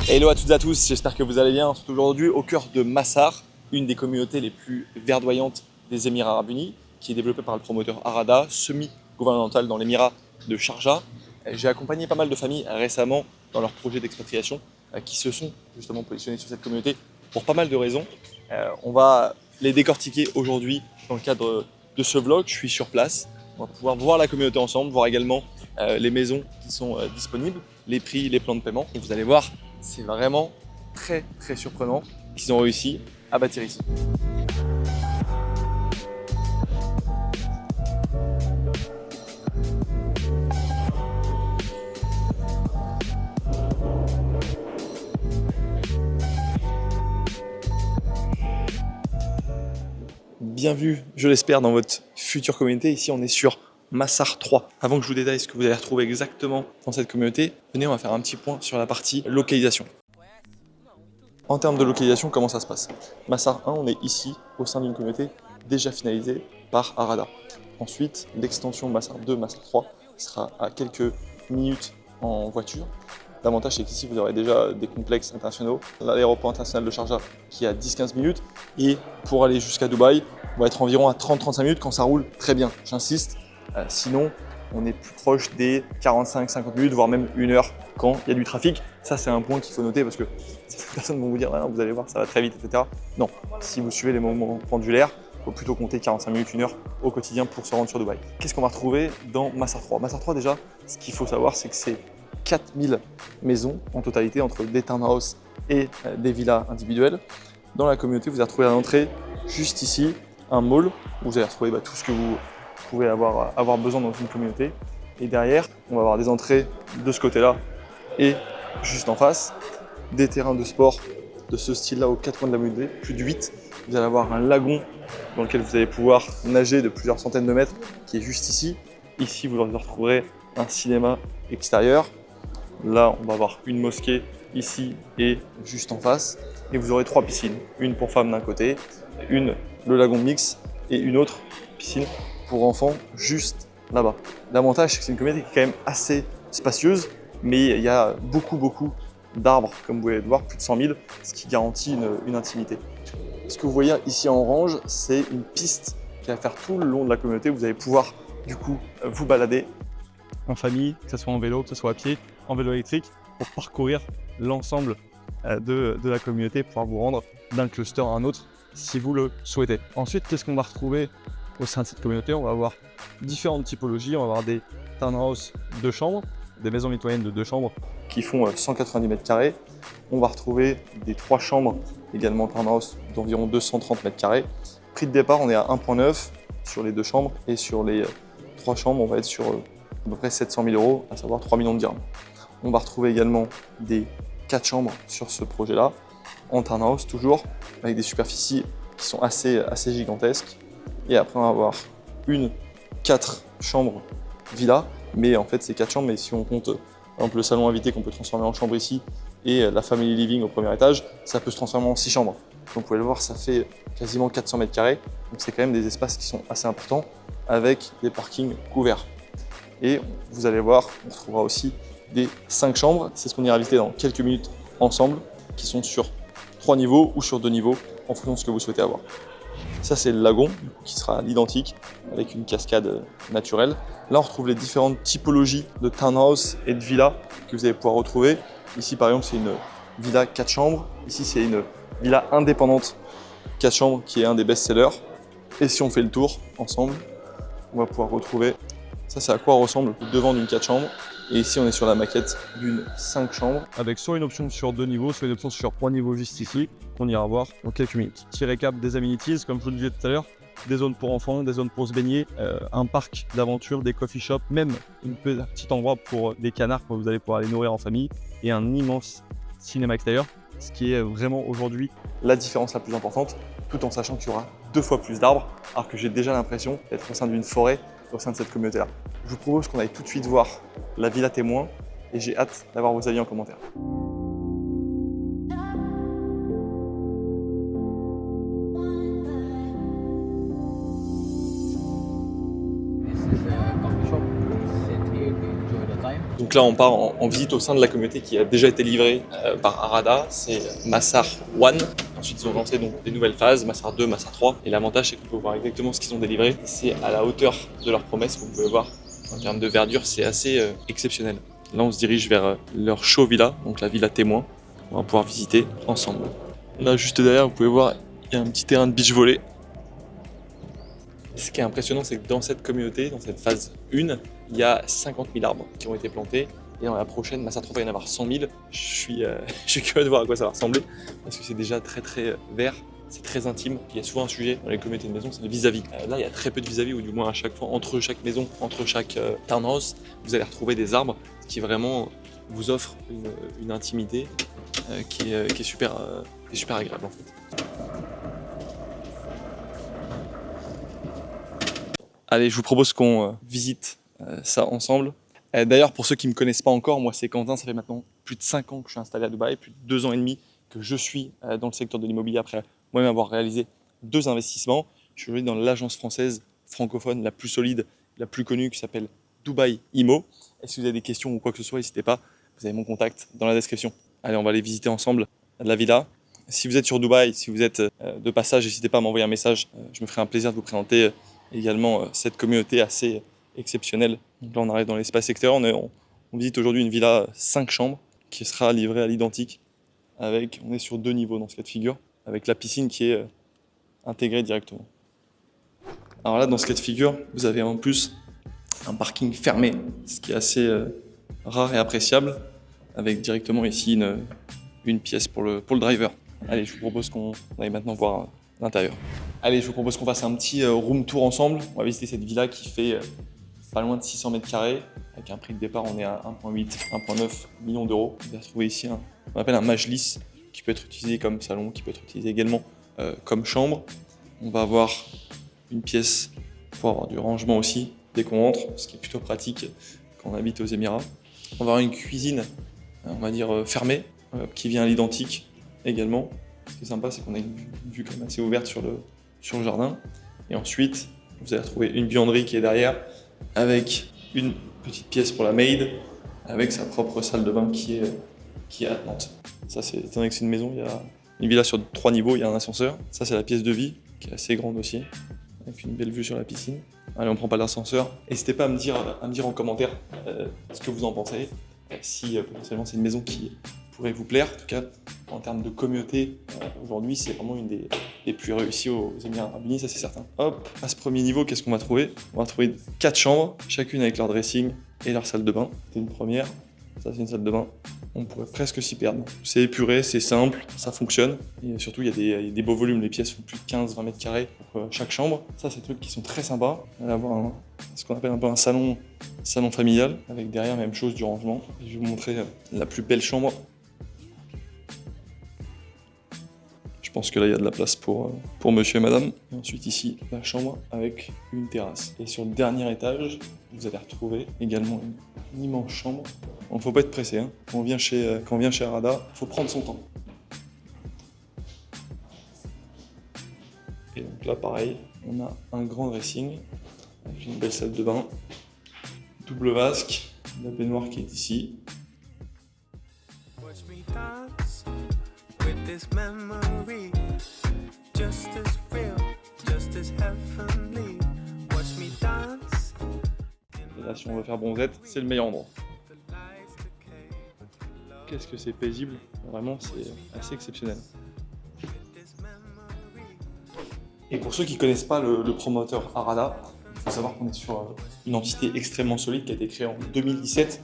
Hello à toutes et à tous, j'espère que vous allez bien. On se retrouve aujourd'hui au cœur de Massar, une des communautés les plus verdoyantes des Émirats Arabes Unis, qui est développée par le promoteur Arada, semi-gouvernemental dans l'Émirat de Sharjah. J'ai accompagné pas mal de familles récemment dans leurs projets d'expatriation qui se sont justement positionnés sur cette communauté pour pas mal de raisons. On va les décortiquer aujourd'hui dans le cadre de ce vlog. Je suis sur place, on va pouvoir voir la communauté ensemble, voir également les maisons qui sont disponibles, les prix, les plans de paiement. Et vous allez voir, c'est vraiment très surprenant qu'ils ont réussi à bâtir ici. Bienvenue, je l'espère, dans votre future communauté. Ici, on est sur Massar 3. Avant que je vous détaille ce que vous allez retrouver exactement dans cette communauté, venez, on va faire un petit point sur la partie localisation. En termes de localisation, comment ça se passe? Massar 1, on est ici, au sein d'une communauté déjà finalisée par Arada. Ensuite, l'extension Massar 2, Massar 3 sera à quelques minutes en voiture. L'avantage, c'est qu'ici, vous aurez déjà des complexes internationaux. L'aéroport international de Sharjah qui est à 10-15 minutes. Et pour aller jusqu'à Dubaï, on va être environ à 30-35 minutes quand ça roule très bien. J'insiste. Sinon, on est plus proche des 45-50 minutes, voire même 1 heure quand il y a du trafic. Ça, c'est un point qu'il faut noter parce que certaines personnes vont vous dire ah, vous allez voir, ça va très vite, etc. Non, si vous suivez les mouvements pendulaires, il faut plutôt compter 45 minutes, 1 heure au quotidien pour se rendre sur Dubaï. Qu'est-ce qu'on va retrouver dans Massar 3? Massar 3, déjà, ce qu'il faut savoir, c'est que c'est 4000 maisons en totalité entre des townhouses et des villas individuelles. Dans la communauté, vous allez retrouver à l'entrée, juste ici, un mall où vous allez retrouver tout ce que vous pouvez avoir besoin dans une communauté. Et derrière, on va avoir des entrées de ce côté-là et juste en face, des terrains de sport de ce style-là aux 4 coins de la communauté, plus de 8. Vous allez avoir un lagon dans lequel vous allez pouvoir nager de plusieurs centaines de mètres qui est juste ici. Ici, vous retrouverez un cinéma extérieur. Là, on va avoir une mosquée ici et juste en face. Et vous aurez 3 piscines. Une pour femmes d'un côté, une le lagon mix et une autre piscine pour enfants juste là-bas. L'avantage, c'est que c'est une communauté qui est quand même assez spacieuse, mais il y a beaucoup d'arbres, comme vous pouvez le voir, plus de 100 000, ce qui garantit une intimité. Ce que vous voyez ici en orange, c'est une piste qui va faire tout le long de la communauté. Vous allez pouvoir du coup vous balader en famille, que ce soit en vélo, que ce soit à pied, en vélo électrique, pour parcourir l'ensemble de la communauté, pour pouvoir vous rendre d'un cluster à un autre si vous le souhaitez. Ensuite, qu'est-ce qu'on va retrouver au sein de cette communauté? On va avoir différentes typologies. On va avoir des townhouses 2 chambres, des maisons mitoyennes de 2 chambres qui font 190 mètres carrés. On va retrouver des 3 chambres, également townhouse d'environ 230 mètres carrés. Prix de départ, on est à 1,9 sur les 2 chambres et sur les 3 chambres, on va être sur à peu près 700 000 €, à savoir 3 millions de dirhams. On va retrouver également des 4 chambres sur ce projet-là, en townhouse toujours, avec des superficies qui sont assez gigantesques. Et après, on va avoir 4 chambres villa, mais en fait, c'est 4 chambres, mais si on compte par exemple le salon invité qu'on peut transformer en chambre ici et la family living au premier étage, ça peut se transformer en 6 chambres. Donc vous pouvez le voir, ça fait quasiment 400 mètres carrés, donc c'est quand même des espaces qui sont assez importants avec des parkings couverts. Et vous allez voir, on retrouvera aussi des 5 chambres, c'est ce qu'on ira visiter dans quelques minutes ensemble, qui sont sur 3 niveaux ou sur 2 niveaux, en fonction de ce que vous souhaitez avoir. Ça, c'est le lagon, qui sera l'identique, avec une cascade naturelle. Là, on retrouve les différentes typologies de townhouse et de villas que vous allez pouvoir retrouver. Ici, par exemple, c'est une villa 4 chambres. Ici, c'est une villa indépendante 4 chambres, qui est un des best-sellers. Et si on fait le tour ensemble, on va pouvoir retrouver. Ça, c'est à quoi ressemble le devant d'une 4 chambres. Et ici, on est sur la maquette d'une 5 chambres. Avec soit une option sur 2 niveaux, soit une option sur 3 niveaux juste ici, qu'on ira voir dans quelques minutes. Petit récap des amenities, comme je vous le disais tout à l'heure, des zones pour enfants, des zones pour se baigner, un parc d'aventure, des coffee shops, même un petit endroit pour des canards que vous allez pouvoir les nourrir en famille, et un immense cinéma extérieur, ce qui est vraiment aujourd'hui la différence la plus importante, tout en sachant qu'il y aura 2 fois plus d'arbres, alors que j'ai déjà l'impression d'être au sein d'une forêt au sein de cette communauté-là. Je vous propose qu'on aille tout de suite voir la villa témoin et j'ai hâte d'avoir vos avis en commentaire. This is a coffee shop. Sit here to enjoy the time. Donc là, on part en visite au sein de la communauté qui a déjà été livrée par Arada, c'est Massar One. Ensuite, ils ont lancé donc des nouvelles phases, Massar 2, Massar 3. Et l'avantage, c'est qu'on peut voir exactement ce qu'ils ont délivré. C'est à la hauteur de leurs promesses, vous pouvez voir. En termes de verdure, c'est assez exceptionnel. Là, on se dirige vers leur show villa, donc la villa témoin. On va pouvoir visiter ensemble. Là, juste derrière, vous pouvez voir, il y a un petit terrain de beach volley. Ce qui est impressionnant, c'est que dans cette communauté, dans cette phase 1, il y a 50 000 arbres qui ont été plantés. Et dans la prochaine, Massar 3 va y en avoir 100 000. Je suis curieux de voir à quoi ça va ressembler, parce que c'est déjà très vert, c'est très intime. Il y a souvent un sujet dans les communautés de maisons, c'est le vis-à-vis. Là, il y a très peu de vis-à-vis, ou du moins à chaque fois, entre chaque maison, entre chaque townhouse, vous allez retrouver des arbres, ce qui vraiment vous offre une intimité qui est super agréable en fait. Allez, je vous propose qu'on visite ça ensemble. D'ailleurs, pour ceux qui ne me connaissent pas encore, moi c'est Quentin, ça fait maintenant plus de 5 ans que je suis installé à Dubaï, plus de 2 ans et demi que je suis dans le secteur de l'immobilier après moi-même avoir réalisé 2 investissements. Je suis aujourd'hui dans l'agence française francophone la plus solide, la plus connue qui s'appelle Dubaï Immo. Et si vous avez des questions ou quoi que ce soit, n'hésitez pas, vous avez mon contact dans la description. Allez, on va aller visiter ensemble la villa. Si vous êtes sur Dubaï, si vous êtes de passage, n'hésitez pas à m'envoyer un message. Je me ferai un plaisir de vous présenter également cette communauté assez exceptionnelle. Donc là, on arrive dans l'espace extérieur. On visite aujourd'hui une villa 5 chambres qui sera livrée à l'identique. On est sur 2 niveaux dans ce cas de figure, avec la piscine qui est intégrée directement. Alors là, dans ce cas de figure, vous avez en plus un parking fermé, ce qui est assez rare et appréciable, avec directement ici une pièce pour le driver. Allez, je vous propose qu'on aille maintenant voir l'intérieur. Allez, je vous propose qu'on fasse un petit room tour ensemble. On va visiter cette villa qui fait pas loin de 600 mètres carrés. Avec un prix de départ, on est à 1,8, 1,9 millions d'euros. Vous allez retrouver ici on appelle un majlis qui peut être utilisé comme salon, qui peut être utilisé également comme chambre. On va avoir une pièce pour avoir du rangement aussi dès qu'on rentre, ce qui est plutôt pratique quand on habite aux Émirats. On va avoir une cuisine, on va dire fermée, qui vient à l'identique également. Ce qui est sympa, c'est qu'on a une vue quand même assez ouverte sur le jardin. Et ensuite, vous allez retrouver une buanderie qui est derrière, avec une petite pièce pour la maid, avec sa propre salle de bain qui est attenante. Ça, étant donné que c'est une maison, il y a une villa sur 3 niveaux, il y a un ascenseur. Ça, c'est la pièce de vie, qui est assez grande aussi, avec une belle vue sur la piscine. Allez, on prend pas l'ascenseur. N'hésitez pas à me dire en commentaire ce que vous en pensez. Si potentiellement c'est une maison qui pourrait vous plaire. En tout cas, en termes de communauté, aujourd'hui, c'est vraiment une des plus réussies aux Émirats Arabes Unis, ça c'est certain. Hop, à ce premier niveau, qu'est-ce qu'on va trouver? On va trouver 4 chambres, chacune avec leur dressing et leur salle de bain. C'est une première, ça c'est une salle de bain. On pourrait presque s'y perdre. C'est épuré, c'est simple, ça fonctionne. Et surtout, il y a des beaux volumes. Les pièces font plus de 15-20 mètres carrés pour chaque chambre. Ça, c'est des trucs qui sont très sympas. On va avoir ce qu'on appelle un peu un salon familial, avec derrière, même chose, du rangement. Et je vais vous montrer la plus belle chambre. Je pense que là, il y a de la place pour monsieur et madame. Et ensuite, ici, la chambre avec une terrasse. Et sur le dernier étage, vous allez retrouver également une immense chambre. Il ne faut pas être pressé, hein. Quand on vient chez Arada, il faut prendre son temps. Et donc là, pareil, on a un grand dressing, avec une belle salle de bain, double vasque, la baignoire qui est ici. Et là, si on veut faire bronzette, c'est le meilleur endroit. Qu'est-ce que c'est paisible, vraiment c'est assez exceptionnel. Et pour ceux qui ne connaissent pas le promoteur Arada, il faut savoir qu'on est sur une entité extrêmement solide qui a été créée en 2017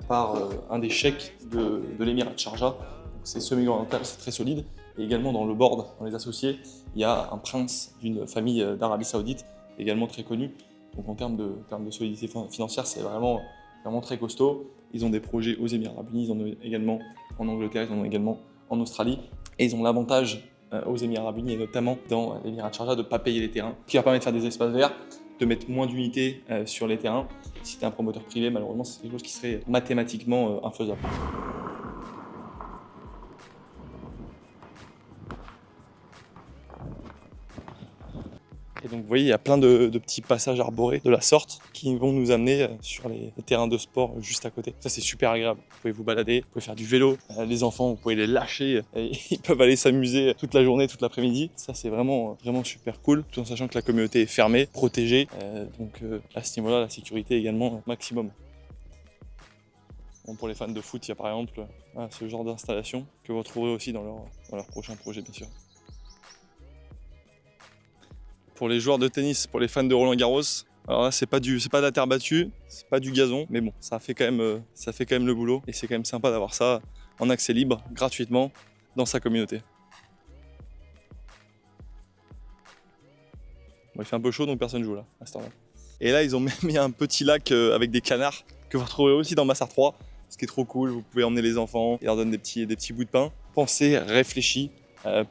par un des cheikhs de l'émirat de Sharjah. C'est semi-oriental, c'est très solide. Et également dans le board, dans les associés, il y a un prince d'une famille d'Arabie Saoudite, également très connu. Donc en termes de solidité financière, c'est vraiment très costaud. Ils ont des projets aux Émirats Arabes Unis, ils en ont également en Angleterre, ils en ont également en Australie. Et ils ont l'avantage aux Émirats Arabes Unis, et notamment dans l'émirat de Sharjah, de ne pas payer les terrains, ce qui leur permet de faire des espaces verts, de mettre moins d'unités sur les terrains. Si tu es un promoteur privé, malheureusement, c'est quelque chose qui serait mathématiquement infaisable. Et donc vous voyez, il y a plein de petits passages arborés de la sorte qui vont nous amener sur les terrains de sport juste à côté. Ça c'est super agréable. Vous pouvez vous balader, vous pouvez faire du vélo. Les enfants, vous pouvez les lâcher et ils peuvent aller s'amuser toute la journée, toute l'après-midi. Ça c'est vraiment super cool, tout en sachant que la communauté est fermée, protégée. Donc à ce niveau-là, la sécurité est également maximum. Bon, pour les fans de foot, il y a par exemple ce genre d'installation que vous retrouverez aussi dans leur prochain projet, bien sûr. Pour les joueurs de tennis, pour les fans de Roland Garros, alors là c'est pas de la terre battue, c'est pas du gazon, mais bon, ça fait quand même le boulot et c'est quand même sympa d'avoir ça en accès libre, gratuitement, dans sa communauté. Bon, il fait un peu chaud donc personne joue là, à ce temps-là. Et là ils ont même mis un petit lac avec des canards que vous retrouverez aussi dans Massart 3, ce qui est trop cool. Vous pouvez emmener les enfants et leur donner des petits bouts de pain. Pensez, réfléchi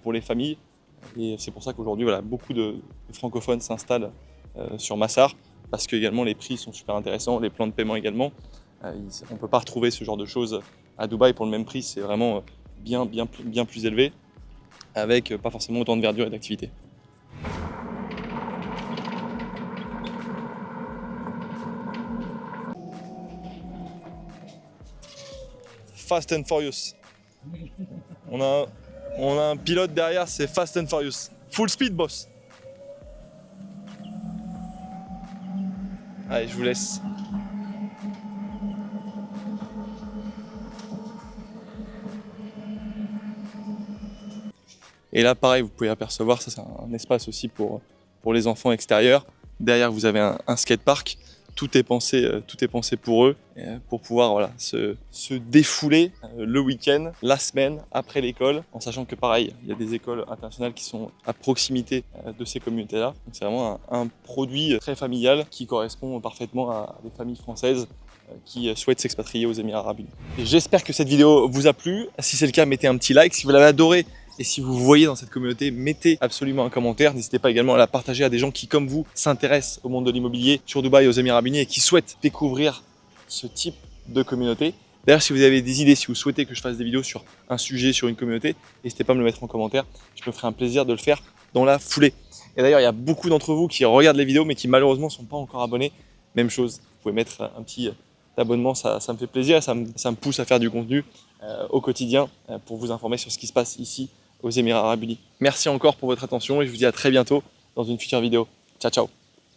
pour les familles. Et c'est pour ça qu'aujourd'hui, voilà, beaucoup de francophones s'installent sur Massart, parce que également les prix sont super intéressants, les plans de paiement également. On ne peut pas retrouver ce genre de choses à Dubaï pour le même prix, c'est vraiment bien plus élevé, avec pas forcément autant de verdure et d'activité. Fast and Furious. On a un pilote derrière, c'est Fast and Furious. Full speed, boss. Allez, je vous laisse. Et là, pareil, vous pouvez apercevoir, ça c'est un espace aussi pour les enfants extérieurs. Derrière, vous avez un skatepark. Tout est pensé pour eux, pour pouvoir voilà, se défouler le week-end, la semaine, après l'école, en sachant que pareil, il y a des écoles internationales qui sont à proximité de ces communautés-là. Donc c'est vraiment un produit très familial qui correspond parfaitement à des familles françaises qui souhaitent s'expatrier aux Émirats Arabes Unis. J'espère que cette vidéo vous a plu. Si c'est le cas, mettez un petit like. Si vous l'avez adoré, et si vous vous voyez dans cette communauté, mettez absolument un commentaire. N'hésitez pas également à la partager à des gens qui, comme vous, s'intéressent au monde de l'immobilier sur Dubaï et aux Émirats Arabes Unis et qui souhaitent découvrir ce type de communauté. D'ailleurs, si vous avez des idées, si vous souhaitez que je fasse des vidéos sur un sujet, sur une communauté, n'hésitez pas à me le mettre en commentaire. Je me ferai un plaisir de le faire dans la foulée. Et d'ailleurs, il y a beaucoup d'entre vous qui regardent les vidéos mais qui malheureusement ne sont pas encore abonnés. Même chose, vous pouvez mettre un petit abonnement, ça me fait plaisir et ça me pousse à faire du contenu au quotidien pour vous informer sur ce qui se passe ici aux Émirats Arabes Unis. Merci encore pour votre attention et je vous dis à très bientôt dans une future vidéo. Ciao, ciao!